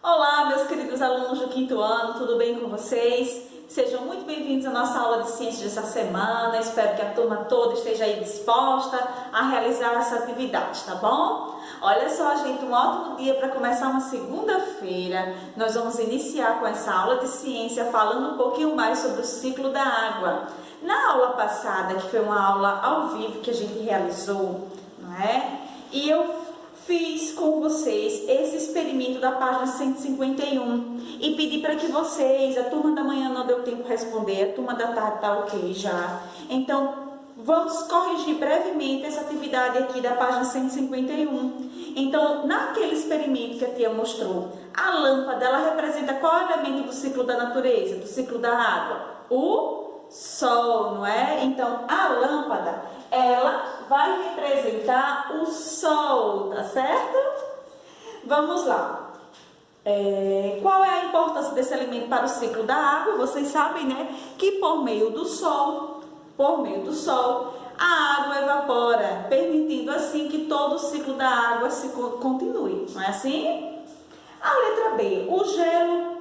Olá, meus queridos alunos do quinto ano, tudo bem com vocês? Sejam muito bem-vindos à nossa aula de ciências dessa semana. Espero que a turma toda esteja aí disposta a realizar essa atividade, tá bom? Olha só, gente, um ótimo dia para começar uma segunda-feira. Nós vamos iniciar com essa aula de ciência falando um pouquinho mais sobre o ciclo da água. Na aula passada, que foi uma aula ao vivo que a gente realizou, não é? E eu fiz com vocês esse experimento da página 151 e pedi para que vocês, a turma da manhã não deu tempo de responder, a turma da tarde está ok já. Então, vamos corrigir brevemente essa atividade aqui da página 151. Então, naquele experimento que a tia mostrou, a lâmpada, ela representa qual elemento do ciclo da natureza, do ciclo da água? O Sol, não é? Então, a lâmpada, ela vai representar o Sol, tá certo? Vamos lá. Qual é a importância desse elemento para o ciclo da água? Vocês sabem, né? Que por meio do Sol, a água evapora, permitindo assim que todo o ciclo da água se continue, não é assim? A letra B, o gelo.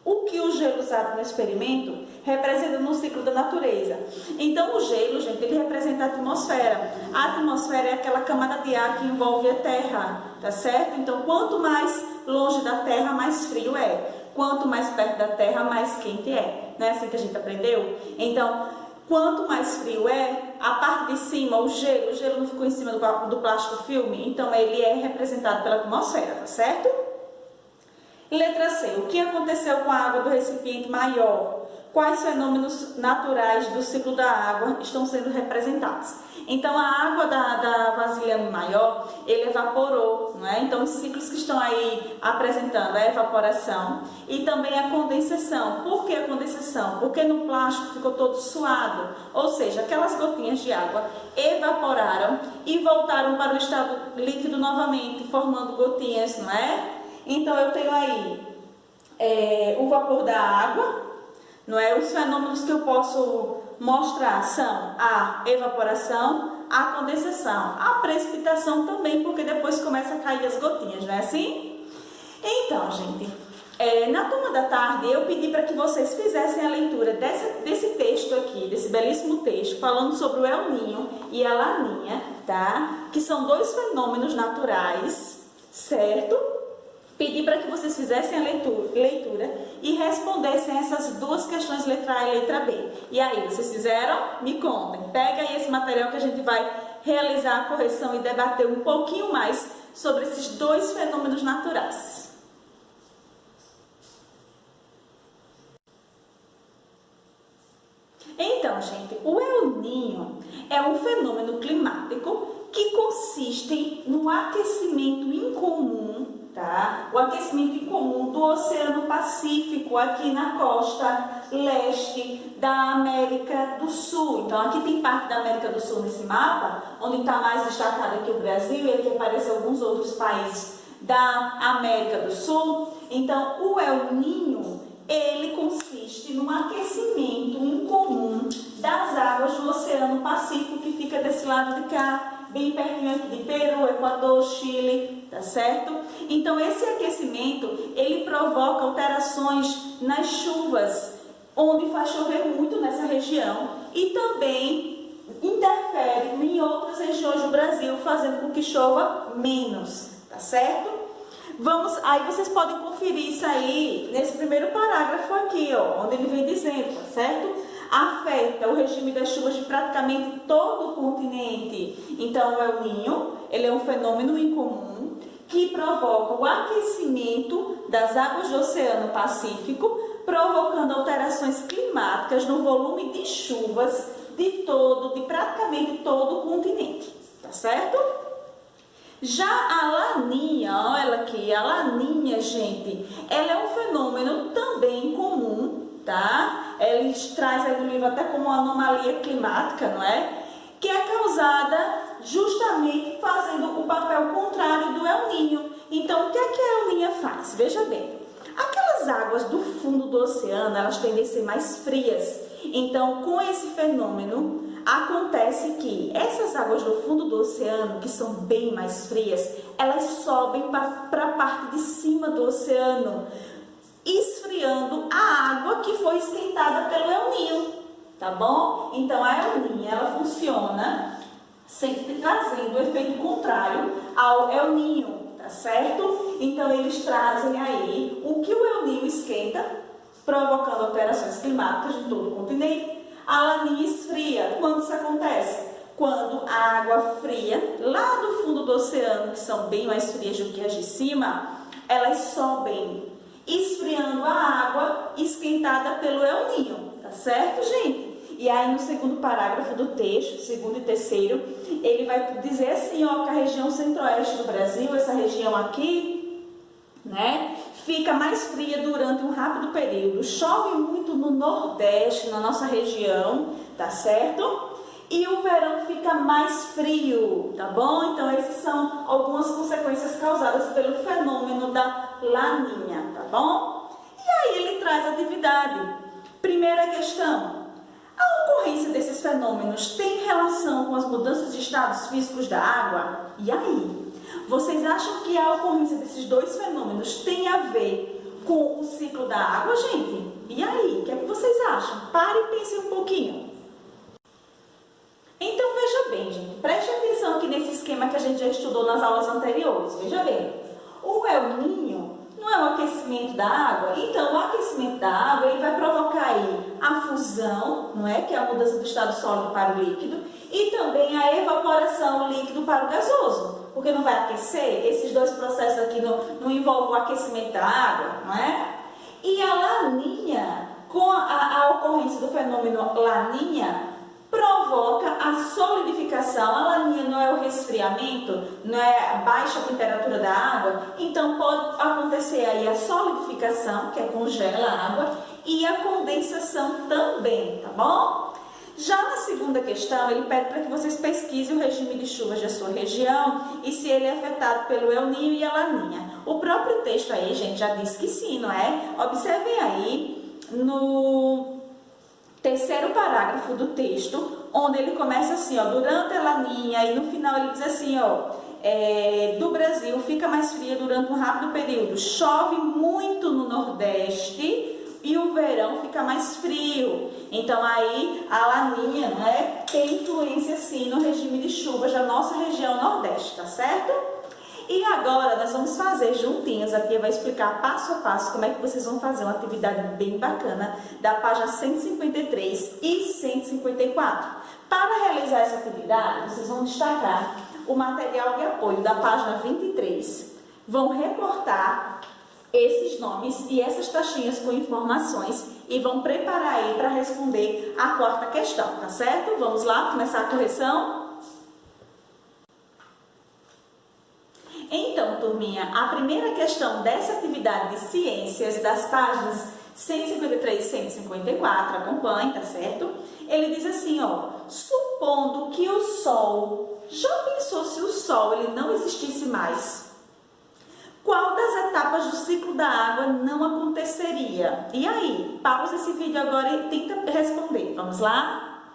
O que o gelo usado no experimento representa no ciclo da natureza. Então, o gelo, gente, ele representa a atmosfera. A atmosfera é aquela camada de ar que envolve a Terra, tá certo? Então, quanto mais longe da Terra, mais frio é. Quanto mais perto da Terra, mais quente é. Não é assim que a gente aprendeu? Então, quanto mais frio é, a parte de cima, o gelo não ficou em cima do plástico filme, então ele é representado pela atmosfera, tá certo? Letra C. O que aconteceu com a água do recipiente maior? Quais fenômenos naturais do ciclo da água estão sendo representados? Então, a água da vasilha maior, ele evaporou, não é? Então, os ciclos que estão aí apresentando a evaporação e também a condensação. Por que a condensação? Porque no plástico ficou todo suado, ou seja, aquelas gotinhas de água evaporaram e voltaram para o estado líquido novamente, formando gotinhas, não é? Então, eu tenho aí o vapor da água, não é? Os fenômenos que eu posso mostrar são a evaporação, a condensação, a precipitação também, porque depois começa a cair as gotinhas, não é assim? Então, gente, na turma da tarde eu pedi para que vocês fizessem a leitura desse texto aqui, desse belíssimo texto, falando sobre o El Niño e a Laninha, tá? Que são dois fenômenos naturais, certo? Pedi para que vocês fizessem a leitura e respondessem essas duas questões, letra A e letra B. E aí, vocês fizeram? Me contem. Pega aí esse material que a gente vai realizar a correção e debater um pouquinho mais sobre esses dois fenômenos naturais. Então, gente, o El Niño é um fenômeno climático que consiste no aquecimento incomum, tá? O aquecimento incomum do Oceano Pacífico aqui na costa leste da América do Sul. Então, aqui tem parte da América do Sul nesse mapa, onde está mais destacado aqui o Brasil e aqui aparecem alguns outros países da América do Sul. Então, o El Niño, ele consiste no aquecimento incomum das águas do Oceano Pacífico, que fica desse lado de cá, bem pertinho aqui de Peru, Equador, Chile, tá certo? Então, esse aquecimento, ele provoca alterações nas chuvas, onde faz chover muito nessa região e também interfere em outras regiões do Brasil, fazendo com que chova menos, tá certo? Aí vocês podem conferir isso aí nesse primeiro parágrafo aqui, ó, onde ele vem dizendo, tá certo? Afeta o regime das chuvas de praticamente todo o continente. Então, o El Niño, ele é um fenômeno incomum que provoca o aquecimento das águas do Oceano Pacífico, provocando alterações climáticas no volume de chuvas de praticamente todo o continente, tá certo? Já a Laninha, olha ela aqui, a Laninha, gente, ela é um fenômeno também comum, tá? Ela traz aí no livro até como uma anomalia climática, não é? Que é causada justamente fazendo o papel contrário do El Niño. Então, o que é que a El Niña faz? Veja bem, aquelas águas do fundo do oceano, elas tendem a ser mais frias. Então, com esse fenômeno, acontece que essas águas do fundo do oceano, que são bem mais frias, elas sobem para a parte de cima do oceano, esfriando a água que foi esquentada pelo El Niño, tá bom? Então, a El Niño, ela funciona sempre trazendo o efeito contrário ao El Niño, tá certo? Então, eles trazem aí o que o El Niño esquenta, provocando alterações climáticas em todo o continente. A Laninha esfria. Quando isso acontece? Quando a água fria, lá do fundo do oceano, que são bem mais frias do que as de cima, elas sobem, esfriando a água esquentada pelo El Niño, tá certo, gente? E aí, no segundo parágrafo do texto, segundo e terceiro, ele vai dizer assim, ó, que a região centro-oeste do Brasil, essa região aqui, né, fica mais fria durante um rápido período. Chove muito no Nordeste, na nossa região, tá certo? E o verão fica mais frio, tá bom? Então, essas são algumas consequências causadas pelo fenômeno da Laninha, tá bom? E aí ele traz atividade. Primeira questão. A ocorrência desses fenômenos tem relação com as mudanças de estados físicos da água? E aí? Vocês acham que a ocorrência desses dois fenômenos tem a ver com o ciclo da água, gente? E aí? O que é que vocês acham? Pare e pense um pouquinho. Então, veja bem, gente. Preste atenção aqui nesse esquema que a gente já estudou nas aulas anteriores. Veja bem. O El Niño não é o aquecimento da água? Então, o aquecimento da água ele vai provocar aí a fusão, não é? Que é a mudança do estado sólido para o líquido, e também a evaporação líquido para o gasoso. Porque não vai aquecer, esses dois processos aqui não envolvem o aquecimento da água, não é? E a Laninha, com a ocorrência do fenômeno Laninha, provoca a solidificação. A Laninha não é o resfriamento, não é a baixa temperatura da água, então pode acontecer aí a solidificação, que é congela a água, e a condensação também, tá bom? Já na segunda questão, ele pede para que vocês pesquisem o regime de chuvas da sua região e se ele é afetado pelo El Niño e a Laninha. O próprio texto aí, gente, já diz que sim, não é? Observem aí no terceiro parágrafo do texto, onde ele começa assim, ó, durante a Laninha, e no final ele diz assim, ó, do Brasil fica mais fria durante um rápido período, chove muito no Nordeste, e o verão fica mais frio. Então, aí, a Laninha, né, tem influência, sim, no regime de chuvas da nossa região Nordeste, tá certo? E agora, nós vamos fazer juntinhos, a tia vai explicar passo a passo como é que vocês vão fazer uma atividade bem bacana da página 153 e 154. Para realizar essa atividade, vocês vão destacar o material de apoio da página 23, vão recortar esses nomes e essas taxinhas com informações e vão preparar aí para responder a quarta questão, tá certo? Vamos lá, começar a correção? Então, turminha, a primeira questão dessa atividade de ciências das páginas 153 e 154, acompanhe, tá certo? Ele diz assim, ó, supondo que o Sol, já pensou se o Sol ele não existisse mais? Qual das etapas do ciclo da água não aconteceria? E aí, pausa esse vídeo agora e tenta responder. Vamos lá?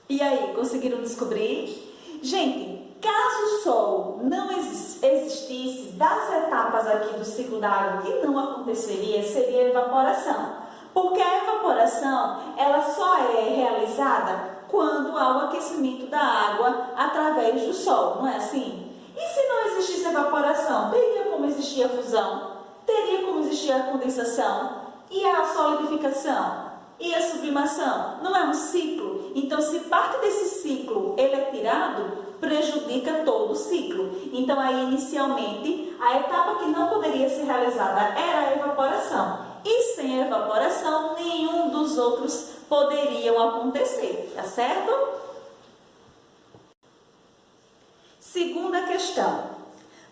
E aí, conseguiram descobrir? Gente, caso o Sol não existisse, das etapas aqui do ciclo da água que não aconteceria, seria a evaporação. Porque a evaporação, ela só é realizada quando há o aquecimento da água através do Sol, não é assim? E se não existisse evaporação, teria como existir a fusão? Teria como existir a condensação? E a solidificação? E a sublimação? Não é um ciclo? Então, se parte desse ciclo ele é tirado, prejudica todo o ciclo. Então, aí, inicialmente, a etapa que não poderia ser realizada era a evaporação. E sem a evaporação, nenhum dos outros poderiam acontecer, tá certo? Segunda questão.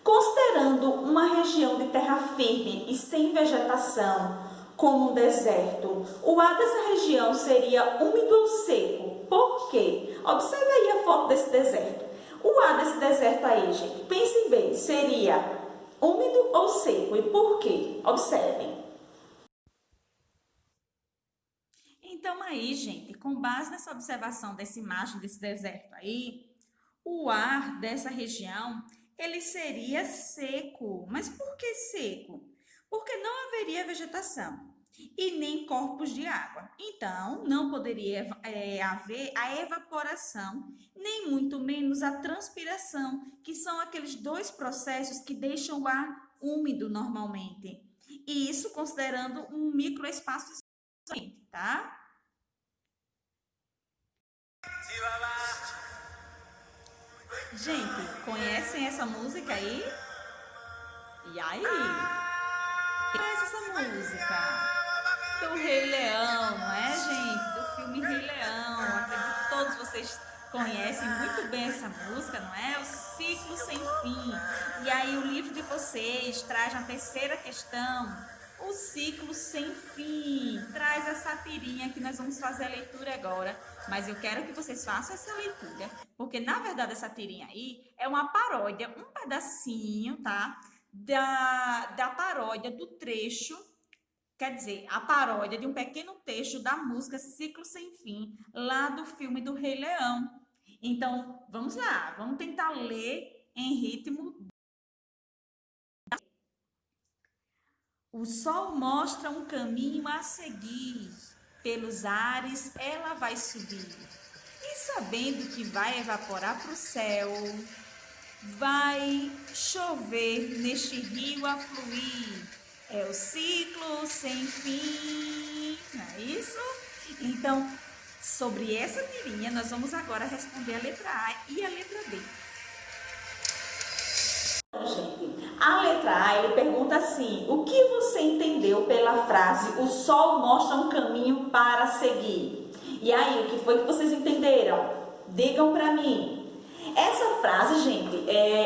Considerando uma região de terra firme e sem vegetação, como um deserto, o ar dessa região seria úmido ou seco? Por quê? Observe aí a foto desse deserto. O ar desse deserto aí, gente, pense bem, seria úmido ou seco? E por quê? Observem. Então aí, gente, com base nessa observação dessa imagem desse deserto aí, o ar dessa região, ele seria seco. Mas por que seco? Porque não haveria vegetação e nem corpos de água. Então, não poderia haver a evaporação, nem muito menos a transpiração, que são aqueles dois processos que deixam o ar úmido normalmente. E isso considerando um microespaço, tá? Gente, conhecem essa música aí? E aí? Conhece essa música? Do Rei Leão, não é, gente? Do filme Rei Leão. Acredito que todos vocês conhecem muito bem essa música, não é? O ciclo sem fim. E aí o livro de vocês traz a terceira questão, o ciclo sem fim. Traz essa tirinha que nós vamos fazer a leitura agora. Mas eu quero que vocês façam essa leitura, porque na verdade essa tirinha aí é uma paródia, um pedacinho, tá? Da paródia do trecho, quer dizer, a paródia de um pequeno trecho da música Ciclo Sem Fim, lá do filme do Rei Leão. Então, vamos lá, vamos tentar ler em ritmo. O sol mostra um caminho a seguir, pelos ares ela vai subir, e sabendo que vai evaporar para o céu, vai chover neste rio a fluir. É o ciclo sem fim, não é isso? Então, sobre essa tirinha, nós vamos agora responder a letra A e a letra B. Gente, a letra A, ele pergunta assim: o que você entendeu pela frase o sol mostra um caminho para seguir? E aí, o que foi que vocês entenderam? Digam para mim. Essa frase, gente,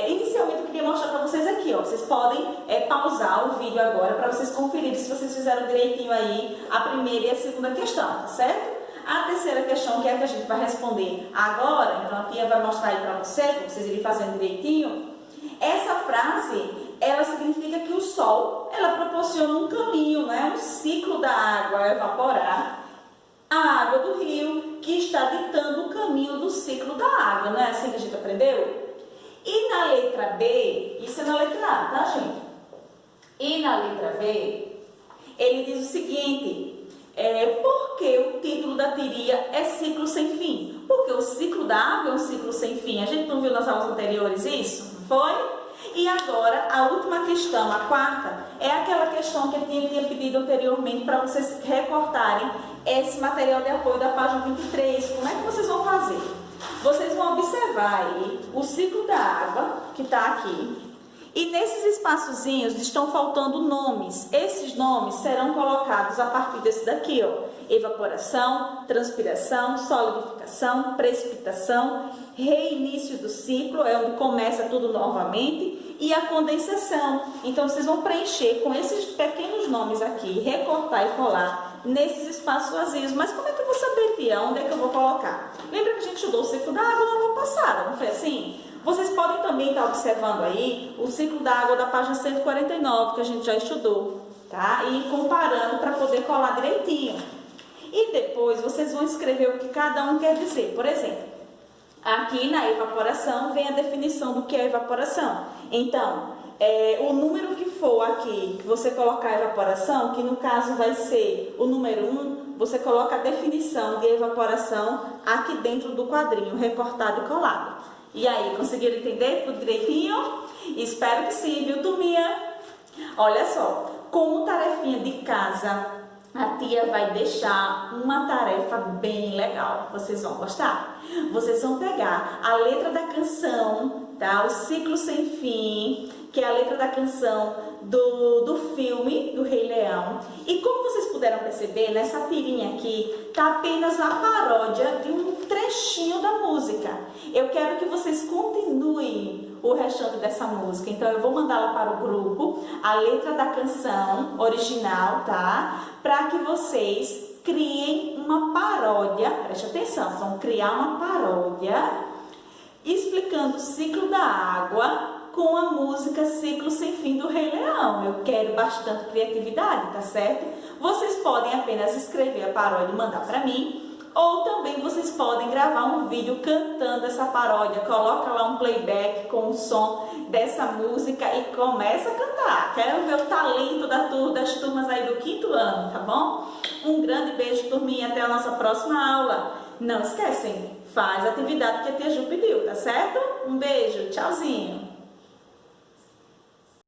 inicialmente eu queria mostrar para vocês aqui, ó. Vocês podem pausar o vídeo agora para vocês conferirem se vocês fizeram direitinho aí a primeira e a segunda questão, tá certo? A terceira questão, que é a que a gente vai responder agora, então a tia vai mostrar aí para vocês, para vocês irem fazendo direitinho. Essa frase, ela significa que o sol, ela proporciona um caminho, né? Um ciclo da água evaporar, a água do rio, que está ditando o caminho do ciclo da água, não é assim que a gente aprendeu? E na letra B, isso é na letra A, tá, gente? E na letra B, ele diz o seguinte: por que o título da tirinha é ciclo sem fim? Porque o ciclo da água é um ciclo sem fim. A gente não viu nas aulas anteriores isso? Não foi? E agora, a última questão, a quarta, é aquela questão que eu tinha pedido anteriormente para vocês recortarem esse material de apoio da página 23. Como é que vocês vão fazer? Vocês vão observar aí o ciclo da água, que está aqui, e nesses espaçozinhos estão faltando nomes. Esses nomes serão colocados a partir desse daqui, ó: evaporação, transpiração, solidificação, precipitação, reinício do ciclo, é onde começa tudo novamente, e a condensação. Então, vocês vão preencher com esses pequenos nomes aqui, recortar e colar nesses espaços vazios. Mas como é que eu vou saber, tia, onde é que eu vou colocar? Lembra que a gente estudou o ciclo da água na aula passada, não foi assim? Vocês podem também estar observando aí o ciclo da água da página 149, que a gente já estudou, tá? E comparando para poder colar direitinho. E depois vocês vão escrever o que cada um quer dizer. Por exemplo, aqui na evaporação vem a definição do que é evaporação. Então, o número que for aqui, que você colocar a evaporação, que no caso vai ser o número 1, você coloca a definição de evaporação aqui dentro do quadrinho, recortado e colado. E aí, conseguiram entender tudo direitinho? Espero que sim, viu, turminha? Olha só, como tarefinha de casa, a tia vai deixar uma tarefa bem legal. Vocês vão gostar? Vocês vão pegar a letra da canção, tá? O Ciclo Sem Fim, que é a letra da canção do filme do Rei Leão. E como vocês puderam perceber, nessa tirinha aqui tá apenas a paródia de um trechinho da música. Eu quero que vocês continuem o restante dessa música. Então eu vou mandá-la para o grupo, a letra da canção original, tá? Para que vocês criem uma paródia. Preste atenção, vão criar uma paródia explicando o ciclo da água com a música Ciclo Sem Fim do Rei Leão. Eu quero bastante criatividade, tá certo? Vocês podem apenas escrever a paródia e mandar para mim, Ou também vocês podem gravar um vídeo cantando essa paródia, coloca lá um playback com o som dessa música e começa a cantar. Quero ver o talento das turmas aí do 5º ano, tá bom? Um grande beijo, turminha, até a nossa próxima aula. Não esquecem, faz a atividade que a tia Ju pediu, tá certo? Um beijo, tchauzinho!